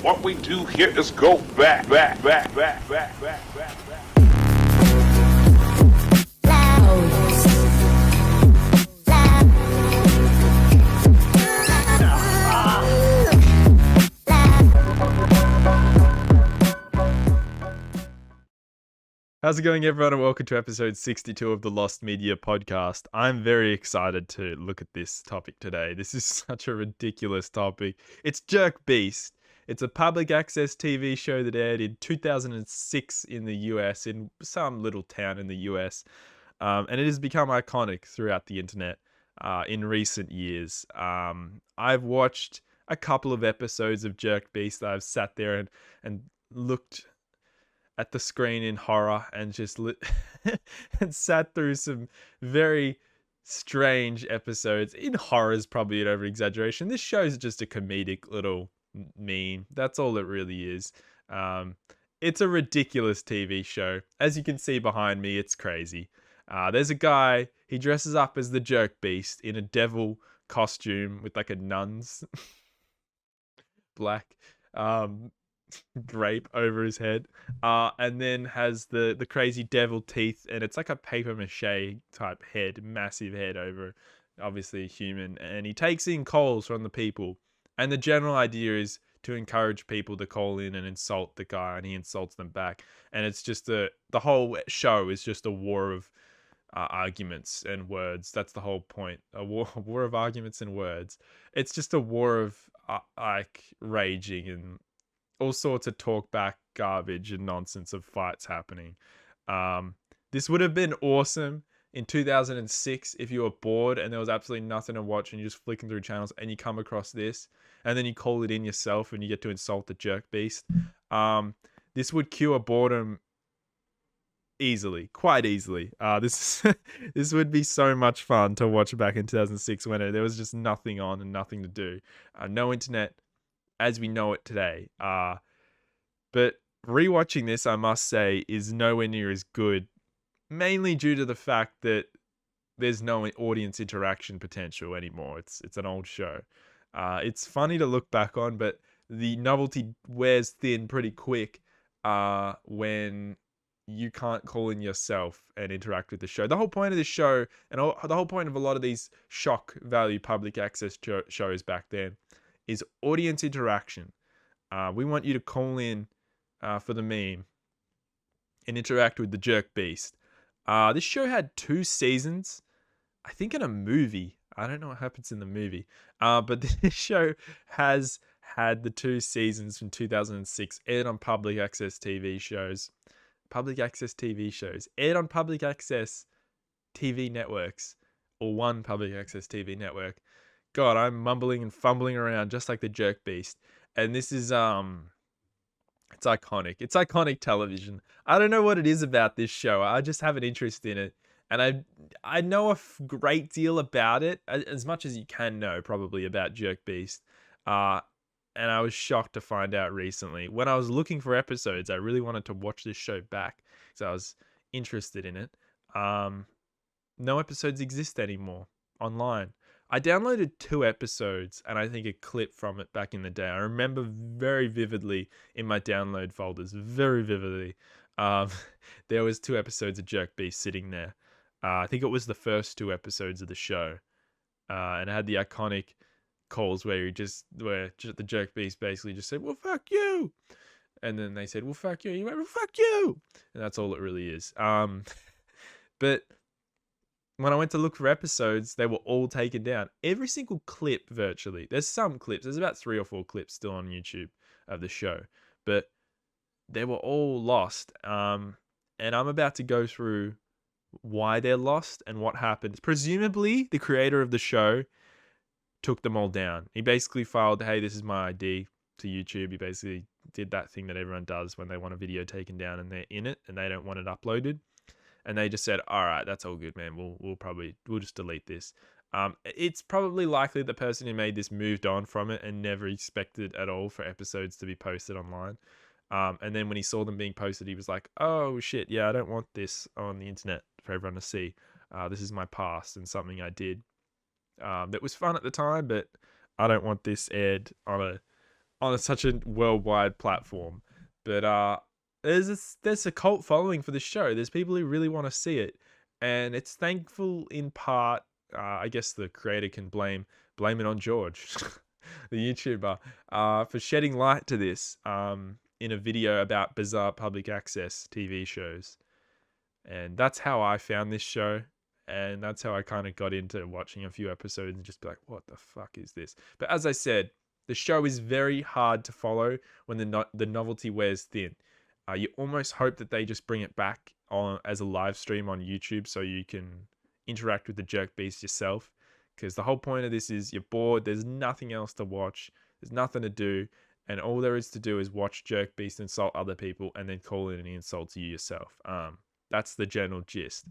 What we do here is go back. How's it going, everyone, and welcome to episode 62 of the Lost Media podcast. I'm very excited to look at this topic today. This is such a ridiculous topic. It's Jerkbeast. It's a public access TV show that aired in 2006 in the US, in some little town in the US. And it has become iconic throughout the internet in recent years. I've watched a couple of episodes of Jerkbeast. I've sat there and looked at the screen in horror and just and sat through some very strange episodes. In horror is probably an over-exaggeration. This show is just a comedic little meme. That's all it really is. It's a ridiculous TV show. As you can see behind me, it's crazy. There's a guy, he dresses up as the Jerkbeast in a devil costume with like a nun's black drape over his head, and then has the crazy devil teeth, and it's like a paper mache type head, massive head over obviously a human, and he takes in calls from the people, and the general idea is to encourage people to call in and insult the guy, and he insults them back, and it's just the whole show is just a war of arguments and words. That's the whole point. A war of arguments and words. It's just a war of like raging and all sorts of talk back garbage and nonsense of fights happening. This would have been awesome in 2006 if you were bored and there was absolutely nothing to watch and you're just flicking through channels and you come across this and then you call it in yourself and you get to insult the Jerkbeast. This would cure boredom easily, quite easily. This would be so much fun to watch back in 2006 when there was just nothing on and nothing to do. No internet as we know it today. But rewatching this, I must say, is nowhere near as good, mainly due to the fact that there's no audience interaction potential anymore. It's an old show. It's funny to look back on, but the novelty wears thin pretty quick when you can't call in yourself and interact with the show. The whole point of this show, and the whole point of a lot of these shock value public access shows back then, is audience interaction. We want you to call in for the meme and interact with the Jerkbeast. This show had 2 seasons, I think, in a movie. I don't know what happens in the movie. But this show has had the 2 seasons from 2006 aired on public access TV shows. Public access TV shows aired on public access TV networks, or one public access TV network. God, I'm mumbling and fumbling around just like the Jerkbeast. And this is, it's iconic. It's iconic television. I don't know what it is about this show. I just have an interest in it. And I know a great deal about it, as much as you can know probably about Jerkbeast. And I was shocked to find out recently. When I was looking for episodes, I really wanted to watch this show back. So I was interested in it. No episodes exist anymore online. I downloaded 2 episodes and I think a clip from it back in the day. I remember very vividly in my download folders, very vividly, there was 2 episodes of Jerkbeast sitting there. I think it was the first 2 episodes of the show. And it had the iconic calls where the Jerkbeast basically just said, "Well, fuck you." And then they said, "Well, fuck you." You went, "Well, fuck you." And that's all it really is. But when I went to look for episodes, they were all taken down. Every single clip, virtually. There's some clips. There's about 3 or 4 clips still on YouTube of the show. But they were all lost. And I'm about to go through why they're lost and what happened. Presumably, the creator of the show took them all down. He basically filed, "Hey, this is my ID," to YouTube. He basically did that thing that everyone does when they want a video taken down and they're in it and they don't want it uploaded. And they just said, "All right, that's all good, man. We'll just delete this." It's probably likely the person who made this moved on from it and never expected at all for episodes to be posted online. And then when he saw them being posted, he was like, "Oh shit, yeah, I don't want this on the internet for everyone to see. This is my past and something I did that was fun at the time, but I don't want this aired on on such a worldwide platform. But there's a cult following for the show. There's people who really want to see it, and it's thankful in part. I guess the creator can blame it on George, the YouTuber, for shedding light to this in a video about bizarre public access TV shows. And that's how I found this show. And that's how I kind of got into watching a few episodes and just be like, what the fuck is this? But as I said, the show is very hard to follow when the novelty wears thin. You almost hope that they just bring it back on as a live stream on YouTube so you can interact with the Jerkbeast yourself. Because the whole point of this is you're bored, there's nothing else to watch, there's nothing to do, and all there is to do is watch Jerkbeast insult other people and then call in any insult to you yourself. That's the general gist.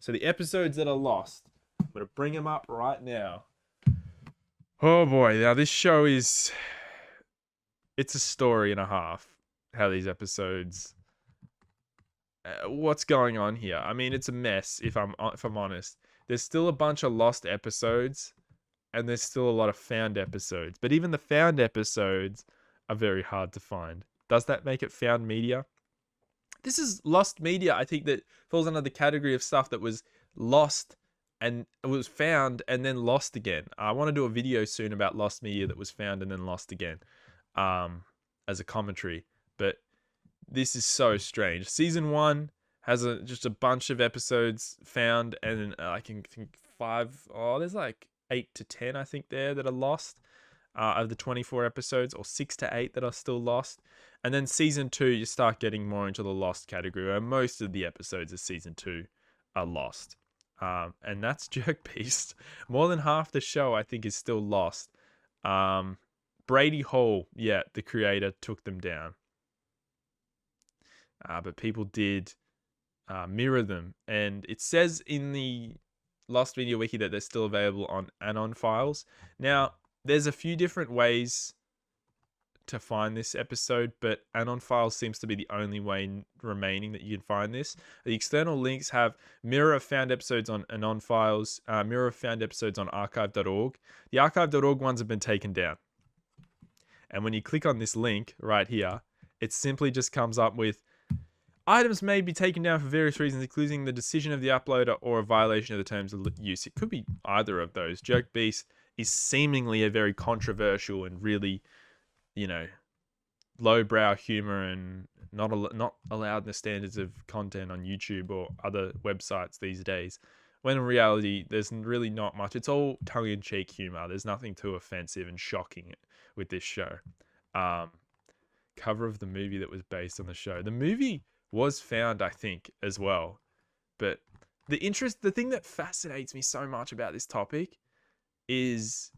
So the episodes that are lost, I'm going to bring them up right now. Oh boy, now this show it's a story and a half, how these episodes, what's going on here. I mean, it's a mess if I'm honest. There's still a bunch of lost episodes, and there's still a lot of found episodes. But even the found episodes are very hard to find. Does that make it found media? This is lost media. I think that falls under the category of stuff that was lost and it was found and then lost again. I want to do a video soon about lost media that was found and then lost again, as a commentary. But this is so strange. Season 1 has just a bunch of episodes found, and I can think there's like 8 to 10 I think that are lost. Of the 24 episodes, or 6 to 8 that are still lost. And then season 2, you start getting more into the lost category, where most of the episodes of season 2 are lost. And that's Jerkbeast. More than half the show, I think, is still lost. Brady Hall, yeah, the creator, took them down. But people did mirror them. And it says in the Lost Media Wiki that they're still available on Anon files. Now, there's a few different ways to find this episode, but Anon files seems to be the only way remaining that you can find this. The external links have mirror of found episodes on Anon files, mirror of found episodes on archive.org. The archive.org ones have been taken down. And when you click on this link right here, it simply just comes up with items may be taken down for various reasons, including the decision of the uploader or a violation of the terms of use. It could be either of those. Jerkbeast is seemingly a very controversial and really, lowbrow humor and not allowed in the standards of content on YouTube or other websites these days. When in reality, there's really not much. It's all tongue-in-cheek humor. There's nothing too offensive and shocking with this show. Cover of the movie that was based on the show. The movie was found, I think, as well. But the thing that fascinates me so much about this topic is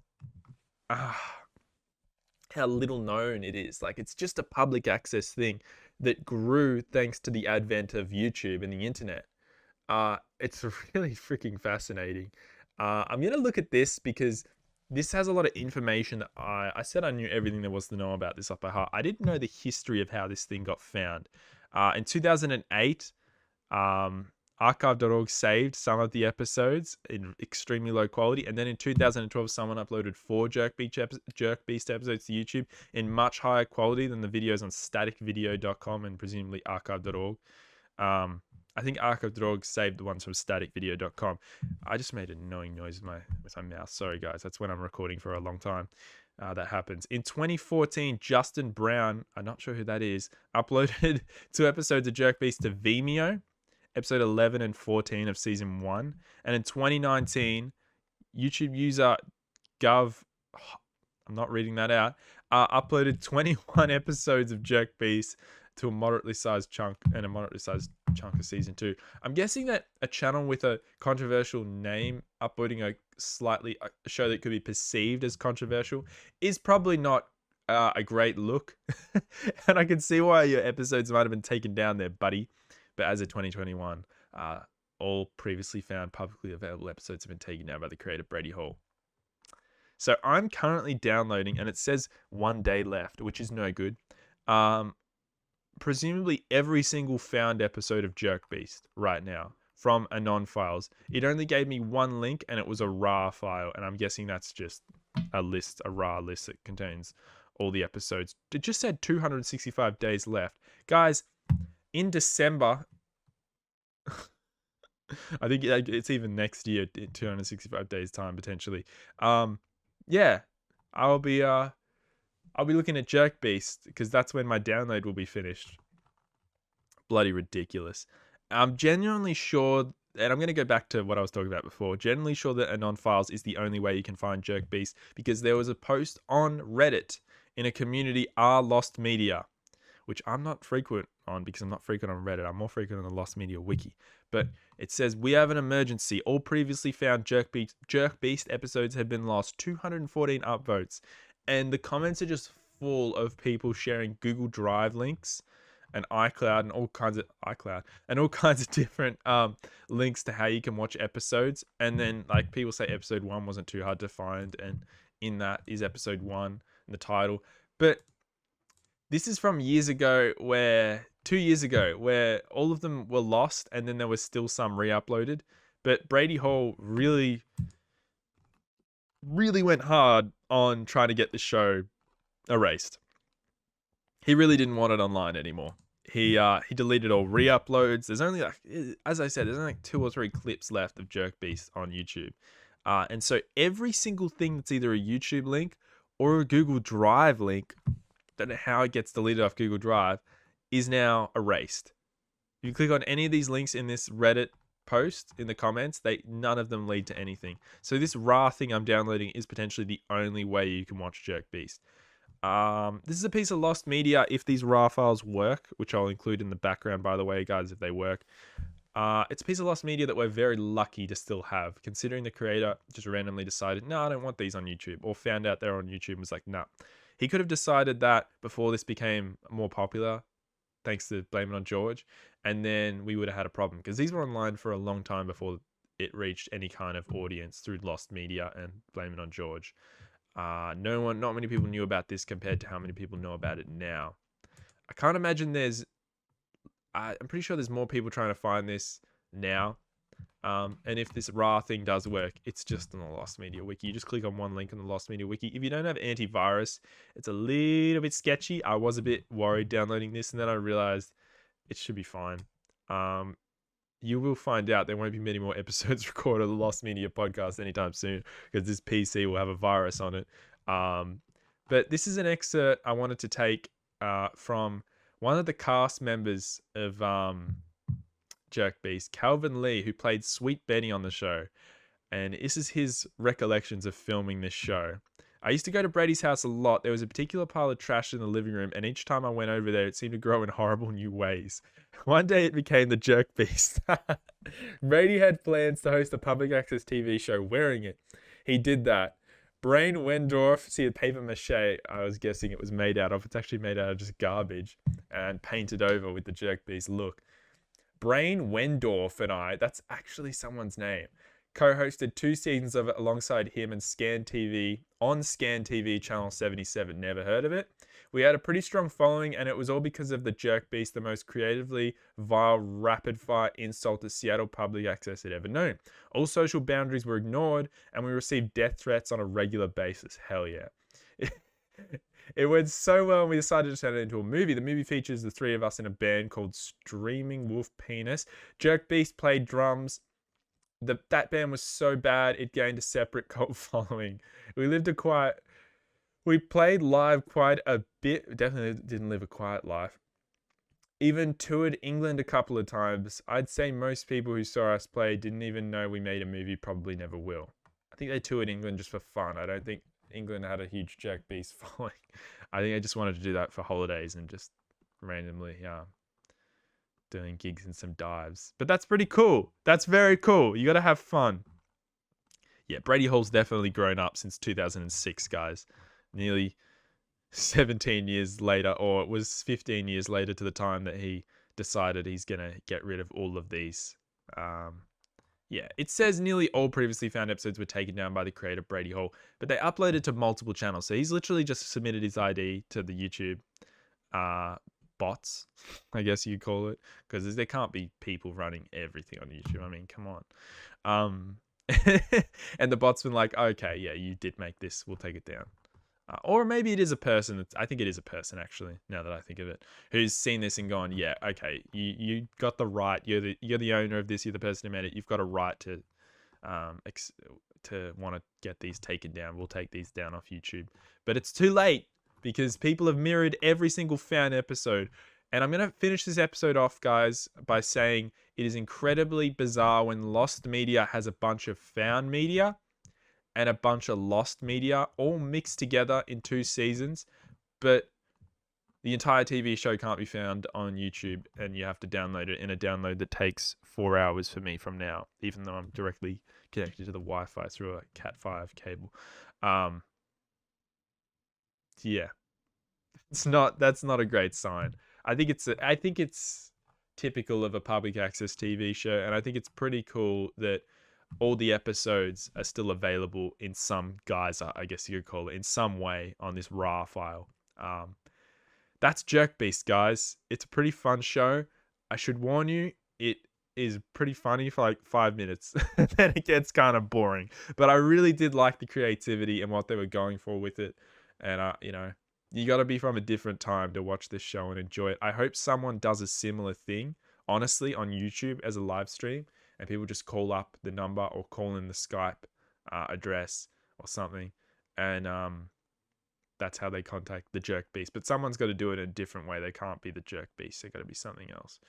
how little known it is. Like, it's just a public access thing that grew thanks to the advent of YouTube and the internet. It's really freaking fascinating. I'm going to look at this because this has a lot of information that I said I knew everything there was to know about this off by heart. I didn't know the history of how this thing got found. In 2008, archive.org saved some of the episodes in extremely low quality. And then in 2012, someone uploaded 4 Jerkbeast episodes to YouTube in much higher quality than the videos on staticvideo.com and presumably archive.org. I think archive.org saved the ones from staticvideo.com. I just made a annoying noise with my mouth. Sorry, guys. That's when I'm recording for a long time. That happens. In 2014, Justin Brown, I'm not sure who that is, uploaded 2 episodes of Jerkbeast to Vimeo, episode 11 and 14 of season 1. And in 2019, YouTube user Gov, I'm not reading that out, uploaded 21 episodes of Jerkbeast to a moderately sized chunk and a moderately sized chunk of season 2. I'm guessing that a channel with a controversial name uploading a show that could be perceived as controversial is probably not a great look. And I can see why your episodes might have been taken down there, buddy. But as of 2021, all previously found publicly available episodes have been taken down by the creator Brady Hall. So I'm currently downloading, and it says 1 day left, which is no good. Presumably every single found episode of Jerkbeast right now from Anon files. It only gave me 1 link, and it was a RAR file, and I'm guessing that's just a RAR list that contains all the episodes. It just said 265 days left. Guys, in December, I think it's even next year, 265 days time potentially. Yeah, I'll be looking at Jerkbeast because that's when my download will be finished. Bloody ridiculous. I'm genuinely sure, and I'm going to go back to what I was talking about before, genuinely sure that Anon Files is the only way you can find Jerkbeast, because there was a post on Reddit in a community Lost Media, which I'm not frequent on because I'm not frequent on Reddit. I'm more frequent on the Lost Media wiki. But it says, we have an emergency. All previously found Jerkbeast episodes have been lost. 214 upvotes. And the comments are just full of people sharing Google Drive links and iCloud and all kinds of different links to how you can watch episodes. And then like people say episode 1 wasn't too hard to find, and in that is episode 1 in the title. But this is from 2 years ago, where all of them were lost and then there was still some re-uploaded. But Brady Hall really went hard on trying to get the show erased. He really didn't want it online anymore. He deleted all re-uploads. There's only, like, as I said, there's only like 2 or 3 clips left of Jerkbeast on YouTube. And so every single thing that's either a YouTube link or a Google Drive link, don't know how it gets deleted off Google Drive, is now erased. If you click on any of these links in this Reddit post in the comments, none of them lead to anything. So this RAR thing I'm downloading is potentially the only way you can watch Jerkbeast. This is a piece of lost media if these RAR files work, which I'll include in the background, by the way, guys, if they work. It's a piece of lost media that we're very lucky to still have, considering the creator just randomly decided, no, I don't want these on YouTube, or found out they're on YouTube and was like, nah. He could have decided that before this became more popular, thanks to Blame It On George, and then we would have had a problem, because these were online for a long time before it reached any kind of audience through lost media and Blame It On George. Not many people knew about this compared to how many people know about it now. I can't imagine I'm pretty sure there's more people trying to find this now. And if this RAR thing does work, it's just on the Lost Media Wiki. You just click on one link on the Lost Media Wiki. If you don't have antivirus, it's a little bit sketchy. I was a bit worried downloading this, and then I realized it should be fine. You will find out there won't be many more episodes recorded of the Lost Media podcast anytime soon, because this PC will have a virus on it. But this is an excerpt I wanted to take from one of the cast members of Jerkbeast, Calvin Lee, who played Sweet Benny on the show. And this is his recollections of filming this show. I used to go to Brady's house a lot. There was a particular pile of trash in the living room, and each time I went over there, it seemed to grow in horrible new ways. One day it became the Jerkbeast. Brady had plans to host a public access TV show wearing it. He did that. Brain Wendorf, see the paper mache I was guessing it was made out of. It's actually made out of just garbage and painted over with the Jerkbeast look. Brain Wendorf and I, that's actually someone's name, co-hosted 2 seasons of it alongside him and Scan TV on Scan TV channel 77. Never heard of it? We had a pretty strong following, and it was all because of the Jerkbeast, the most creatively vile, rapid-fire insult to Seattle public access had ever known. All social boundaries were ignored, and we received death threats on a regular basis. Hell yeah. It went so well, and we decided to turn it into a movie. The movie features the 3 of us in a band called Streaming Wolf Penis. Jerkbeast played drums. That band was so bad, it gained a separate cult following. We played live quite a bit. Definitely didn't live a quiet life. Even toured England a couple of times. I'd say most people who saw us play didn't even know we made a movie, probably never will. I think they toured England just for fun. I don't think England had a huge Jerkbeast following. I think I just wanted to do that for holidays and just randomly, doing gigs and some dives. But that's pretty cool. That's very cool. You got to have fun. Yeah, Brady Hall's definitely grown up since 2006, guys. Nearly 17 years later, or it was 15 years later to the time that he decided he's going to get rid of all of these. Yeah, it says nearly all previously found episodes were taken down by the creator Brady Hall, but they uploaded to multiple channels. So he's literally just submitted his ID to the YouTube bots, I guess you'd call it, because there can't be people running everything on YouTube. I mean, come on. And the bot's been like, okay, yeah, you did make this. We'll take it down. Or maybe it is a person. I think it is a person, actually, now that I think of it, who's seen this and gone, yeah, okay, you got the right. You're the owner of this. You're the person who made it. You've got a right to want to get these taken down. We'll take these down off YouTube. But it's too late because people have mirrored every single fan episode. And I'm going to finish this episode off, guys, by saying it is incredibly bizarre when Lost Media has a bunch of found media and a bunch of lost media all mixed together in 2 seasons. But the entire TV show can't be found on YouTube, and you have to download it in a download that takes 4 hours for me from now, even though I'm directly connected to the Wi-Fi through a Cat5 cable. Yeah, that's not a great sign. I think it's typical of a public access TV show, and I think it's pretty cool that all the episodes are still available in some geyser, I guess you could call it, in some way on this RAR file. That's Jerkbeast, guys. It's a pretty fun show. I should warn you, it is pretty funny for like 5 minutes. Then it gets kind of boring. But I really did like the creativity and what they were going for with it. And, you got to be from a different time to watch this show and enjoy it. I hope someone does a similar thing, honestly, on YouTube as a live stream. And people just call up the number or call in the Skype address or something. And that's how they contact the Jerkbeast. But someone's got to do it in a different way. They can't be the Jerkbeast. They've got to be something else.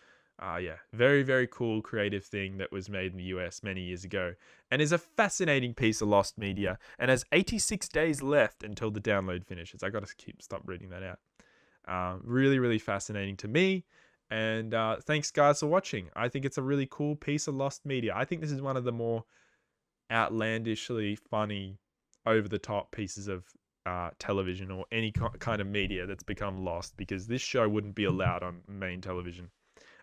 Yeah, very, very cool creative thing that was made in the US many years ago. And is a fascinating piece of lost media. And has 86 days left until the download finishes. I got to stop reading that out. Really, really fascinating to me. And thanks, guys, for watching. I think it's a really cool piece of lost media. I think this is one of the more outlandishly funny, over-the-top pieces of television or any kind of media that's become lost, because this show wouldn't be allowed on main television.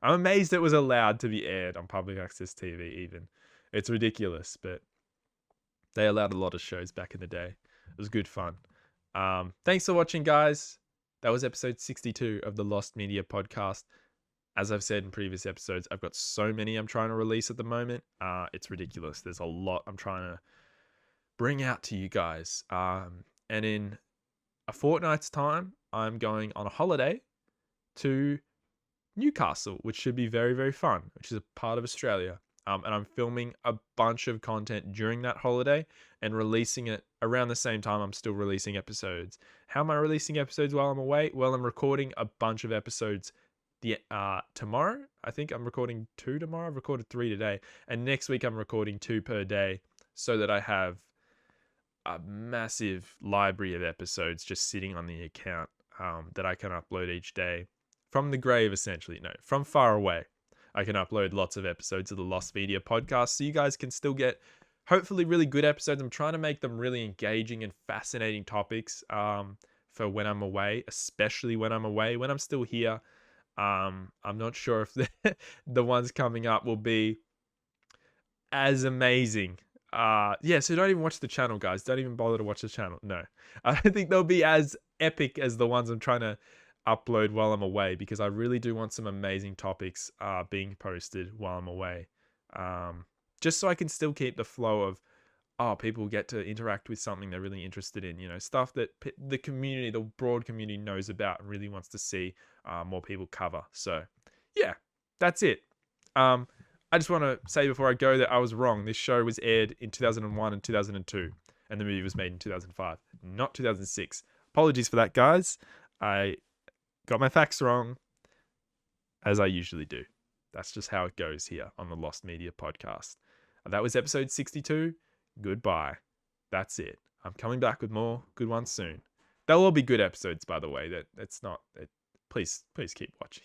I'm amazed it was allowed to be aired on public access TV even. It's ridiculous, but they allowed a lot of shows back in the day. It was good fun. Thanks for watching, guys. That was episode 62 of the Lost Media podcast. As I've said in previous episodes, I've got so many I'm trying to release at the moment. It's ridiculous. There's a lot I'm trying to bring out to you guys. And in a fortnight's time, I'm going on a holiday to Newcastle, which should be very, very fun, which is a part of Australia. And I'm filming a bunch of content during that holiday and releasing it around the same time I'm still releasing episodes. How am I releasing episodes while I'm away? Well, I'm recording a bunch of episodes tomorrow. I think I'm recording 2 tomorrow. I've recorded 3 today. And next week I'm recording 2 per day so that I have a massive library of episodes just sitting on the account that I can upload each day. From the grave, essentially. No, from far away. I can upload lots of episodes of the Lost Media podcast so you guys can still get hopefully really good episodes. I'm trying to make them really engaging and fascinating topics for when I'm away, especially when I'm away. When I'm still here, I'm not sure if the ones coming up will be as amazing. Yeah, so don't even watch the channel, guys. Don't even bother to watch the channel. No, I don't think they'll be as epic as the ones I'm trying to upload while I'm away, because I really do want some amazing topics being posted while I'm away. Just so I can still keep the flow of, people get to interact with something they're really interested in, stuff that the community, the broad community knows about and really wants to see more people cover. So yeah, that's it. I just want to say before I go that I was wrong. This show was aired in 2001 and 2002, and the movie was made in 2005, not 2006. Apologies for that, guys. I got my facts wrong, as I usually do. That's just how it goes here on the Lost Media podcast. That was episode 62. Goodbye. That's it. I'm coming back with more good ones soon. They'll all be good episodes, by the way. Please keep watching.